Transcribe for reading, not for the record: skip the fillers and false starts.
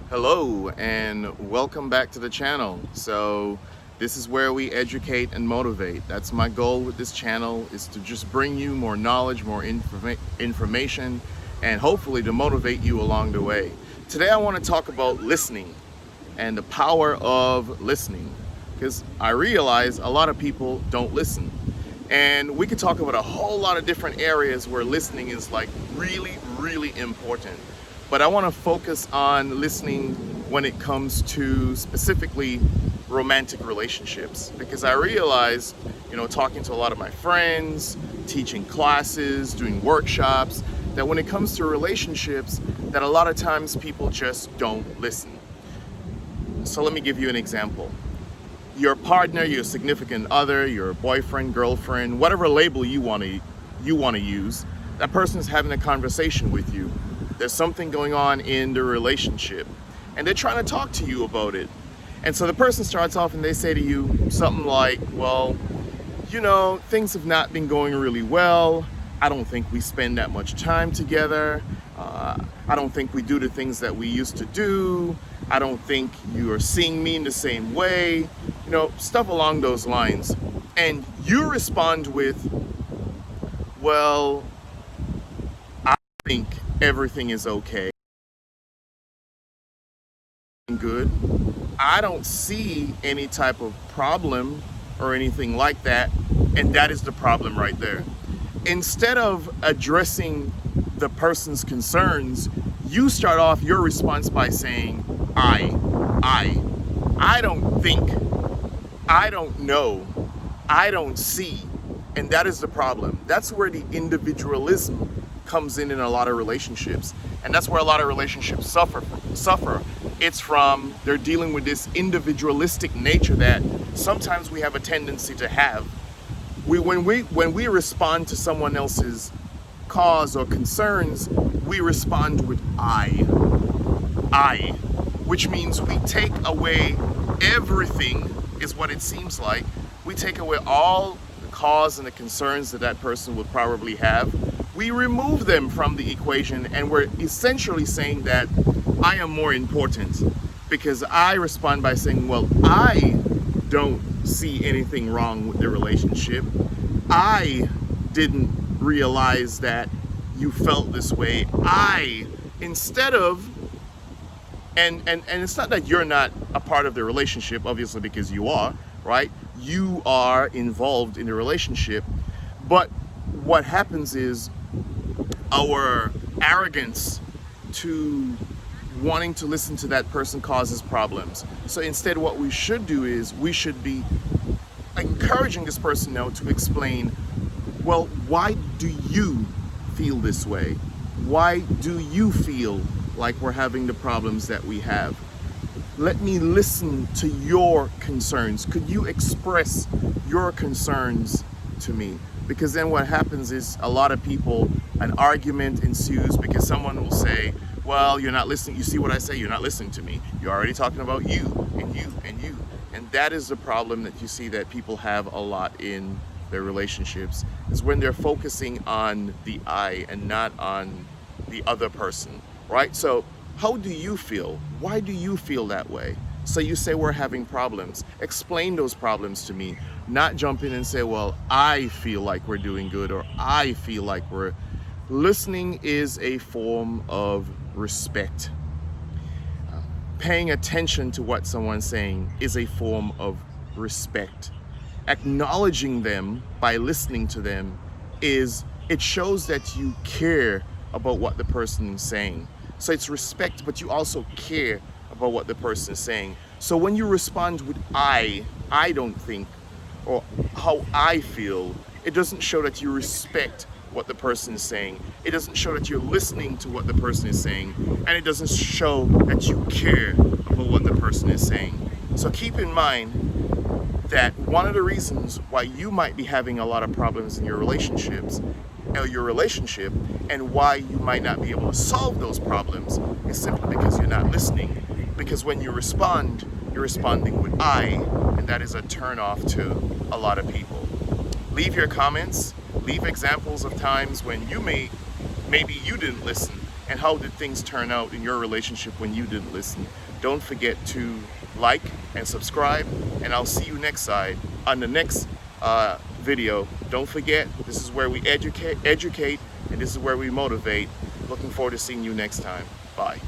Hello and welcome back to the channel. So this is where we educate and motivate. That's my goal with this channel, is to just bring you more knowledge, more information, and hopefully to motivate you along the way. Today I want to talk about listening and the power of listening, because I realize a lot of people don't listen. And we could talk about a whole lot of different areas where listening is like really important. But I want to focus on listening when it comes to specifically romantic relationships, because I realize, talking to a lot of my friends, teaching classes, doing workshops, that when it comes to relationships, that a lot of times people just don't listen. So let me give you an example. Your partner, your significant other, your boyfriend, girlfriend, whatever label you want to use, that person's having a conversation with you. There's something going on in the relationship and they're trying to talk to you about it. And so the person starts off and they say to you something like, well, things have not been going really well. I don't think we spend that much time together. I don't think we do the things that we used to do. I don't think you are seeing me in the same way, stuff along those lines. And you respond with, well, I think everything is okay, good. I don't see any type of problem or anything like that. And that is the problem right there. Instead of addressing the person's concerns, you start off your response by saying, I don't think, I don't know, I don't see. And that is the problem. That's where the individualism comes in a lot of relationships. And that's where a lot of relationships suffer. It's from, they're dealing with this individualistic nature that sometimes we have a tendency to have. When we respond to someone else's cause or concerns, we respond with I, which means we take away everything, is what it seems like. We take away all the cause and the concerns that person would probably have. We remove them from the equation, and we're essentially saying that I am more important, because I respond by saying, well, I don't see anything wrong with the relationship. I didn't realize that you felt this way. Instead of, and it's not that you're not a part of the relationship, obviously, because you are, right? You are involved in the relationship. But what happens is our arrogance to wanting to listen to that person causes problems. So instead, what we should do is we should be encouraging this person now to explain, well, why do you feel this way? Why do you feel like we're having the problems that we have? Let me listen to your concerns. Could you express your concerns to me? Because then what happens is a lot of people, an argument ensues because someone will say, well, you're not listening. You see what I say? You're not listening to me. You're already talking about you and you and you. And that is the problem that you see that people have a lot in their relationships, is when they're focusing on the I and not on the other person, right? So how do you feel? Why do you feel that way? So you say we're having problems. Explain those problems to me, not jump in and say, well, I feel like we're doing good, or I feel like we're... Listening is a form of respect. Paying attention to what someone's saying is a form of respect. Acknowledging them by listening to them it shows that you care about what the person is saying. So it's respect, but you also care about what the person is saying. So when you respond with I don't think, or how I feel, it doesn't show that you respect what the person is saying. It doesn't show that you're listening to what the person is saying, and it doesn't show that you care about what the person is saying. So keep in mind that one of the reasons why you might be having a lot of problems in your relationships, or your relationship, and why you might not be able to solve those problems, is simply because you're not listening. Because when you respond, you're responding with I, and that is a turn off to a lot of people. Leave your comments. Leave examples of times when maybe you didn't listen and how did things turn out in your relationship when you didn't listen. Don't forget to like and subscribe, and I'll see you next side on the next video. Don't forget, this is where we educate, and this is where we motivate. Looking forward to seeing you next time. Bye.